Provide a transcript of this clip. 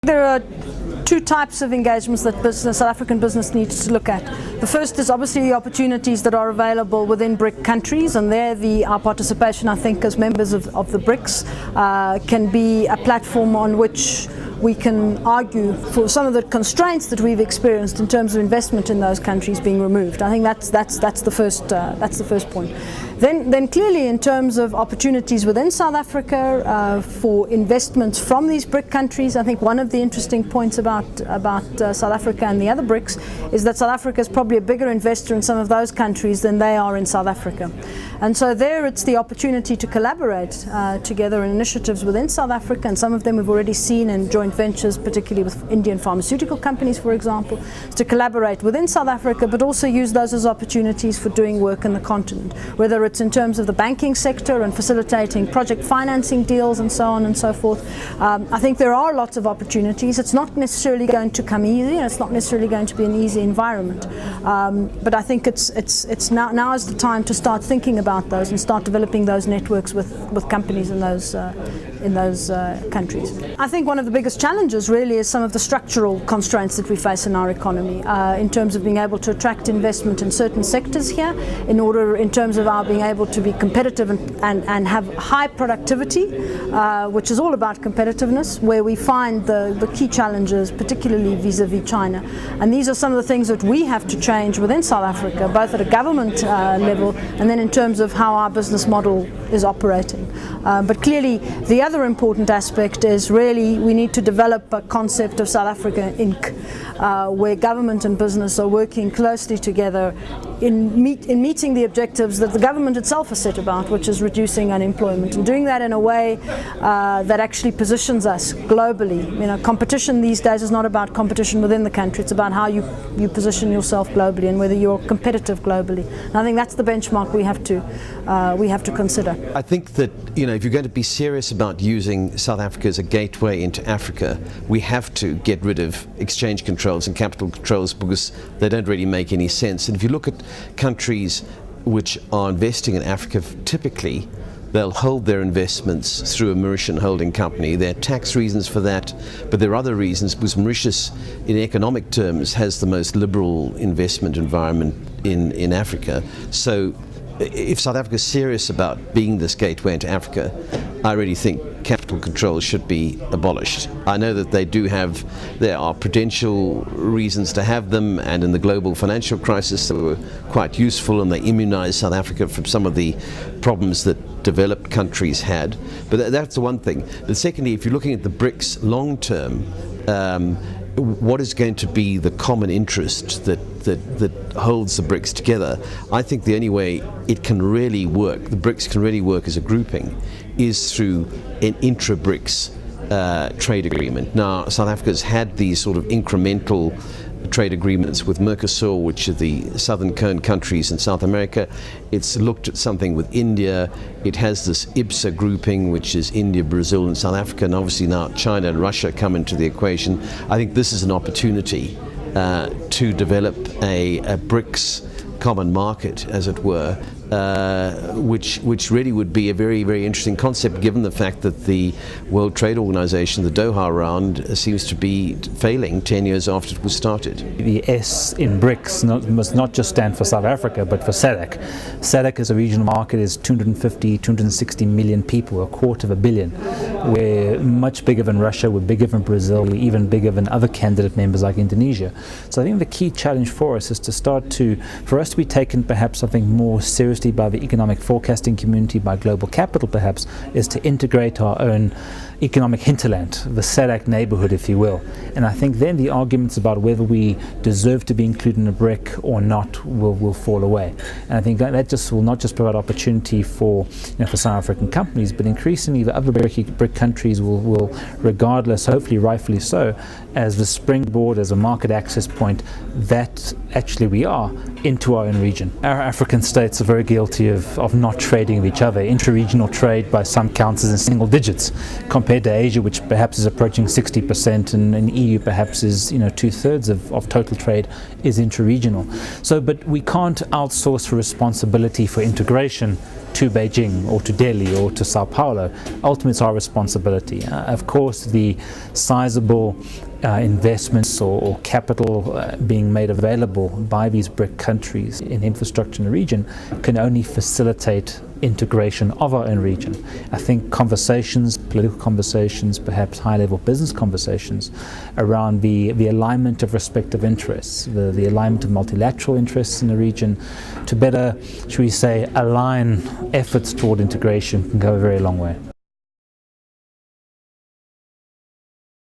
There are two types of engagements that South African business needs to look at. The first is obviously the opportunities that are available within BRIC countries, and there our participation, I think, as members of the BRICS can be a platform on which we can argue for some of the constraints that we've experienced in terms of investment in those countries being removed. I think that's the first point. Then clearly, in terms of opportunities within South Africa for investments from these BRIC countries, I think one of the interesting points about South Africa and the other BRICS is that South Africa is probably a bigger investor in some of those countries than they are in South Africa. And so there it's the opportunity to collaborate together in initiatives within South Africa, and some of them we've already seen in joint ventures, particularly with Indian pharmaceutical companies, for example, to collaborate within South Africa, but also use those as opportunities for doing work in the continent, whether it's in terms of the banking sector and facilitating project financing deals and so on and so forth. I think there are lots of opportunities. It's not necessarily going to come easy, and it's not necessarily going to be an easy environment. But I think it's now is the time to start thinking about those and start developing those networks with companies in those countries. I think one of the biggest challenges really is some of the structural constraints that we face in our economy in terms of being able to attract investment in certain sectors here, in terms of our being able to be competitive and have high productivity, which is all about competitiveness, where we find the key challenges, particularly vis-a-vis China. And these are some of the things that we have to change within South Africa, both at a government level and then in terms of how our business model is operating. But clearly the other important aspect is really we need to develop a concept of South Africa Inc., where government and business are working closely together in meeting the objectives that the government itself has set about, which is reducing unemployment, and doing that in a way that actually positions us globally. You know, competition these days is not about competition within the country, it's about how you position yourself globally and whether you're competitive globally. And I think that's the benchmark we have to consider. I think that, you know, if you're going to be serious about using South Africa as a gateway into Africa, we have to get rid of exchange controls and capital controls, because they don't really make any sense. And if you look at countries which are investing in Africa, typically they'll hold their investments through a Mauritian holding company. There are tax reasons for that, but there are other reasons, because Mauritius, in economic terms, has the most liberal investment environment in Africa. So if South Africa is serious about being this gateway into Africa, I really think capital controls should be abolished. I know that there are prudential reasons to have them, and in the global financial crisis they were quite useful, and they immunized South Africa from some of the problems that developed countries had. But that's the one thing. But secondly, if you're looking at the BRICS long term, what is going to be the common interest that holds the BRICS together? I think the only way it can really work, the BRICS can really work as a grouping, is through an intra-BRICS trade agreement. Now, South Africa's had these sort of incremental trade agreements with Mercosur, which are the southern cone countries in South America. It's looked at something with India. It has this IBSA grouping, which is India, Brazil and South Africa, and obviously now China and Russia come into the equation. I think this is an opportunity to develop a BRICS common market, as it were, which really would be a very, very interesting concept, given the fact that the World Trade Organization, the Doha round, seems to be failing 10 years after it was started. The S in BRICS must not just stand for South Africa, but for SADC. SADC as a regional market is 250, 260 million people, a quarter of a billion. We're much bigger than Russia, we're bigger than Brazil, we're even bigger than other candidate members like Indonesia. So I think the key challenge for us is for us to be taken perhaps something more seriously by the economic forecasting community, by global capital perhaps, is to integrate our own economic hinterland, the SADC neighborhood, if you will. And I think then the arguments about whether we deserve to be included in a BRIC or not will fall away. And I think that just will not just provide opportunity for South African companies, but increasingly the other BRIC countries will regardless, hopefully rightfully so, as the springboard, as a market access point that actually we are into our own region. Our African states are very guilty of not trading with each other. Intra-regional trade by some counts is in single digits, compared to Asia, which perhaps is approaching 60%, and EU perhaps is 2/3 of total trade is intra-regional. So, but we can't outsource the responsibility for integration to Beijing or to Delhi or to Sao Paulo. Ultimately, it's our responsibility. Of course, the sizable investments or capital being made available by these BRIC countries in infrastructure in the region can only facilitate integration of our own region. I think conversations, political conversations, perhaps high-level business conversations around the alignment of respective interests, the alignment of multilateral interests in the region to better, should we say, align efforts toward integration can go a very long way.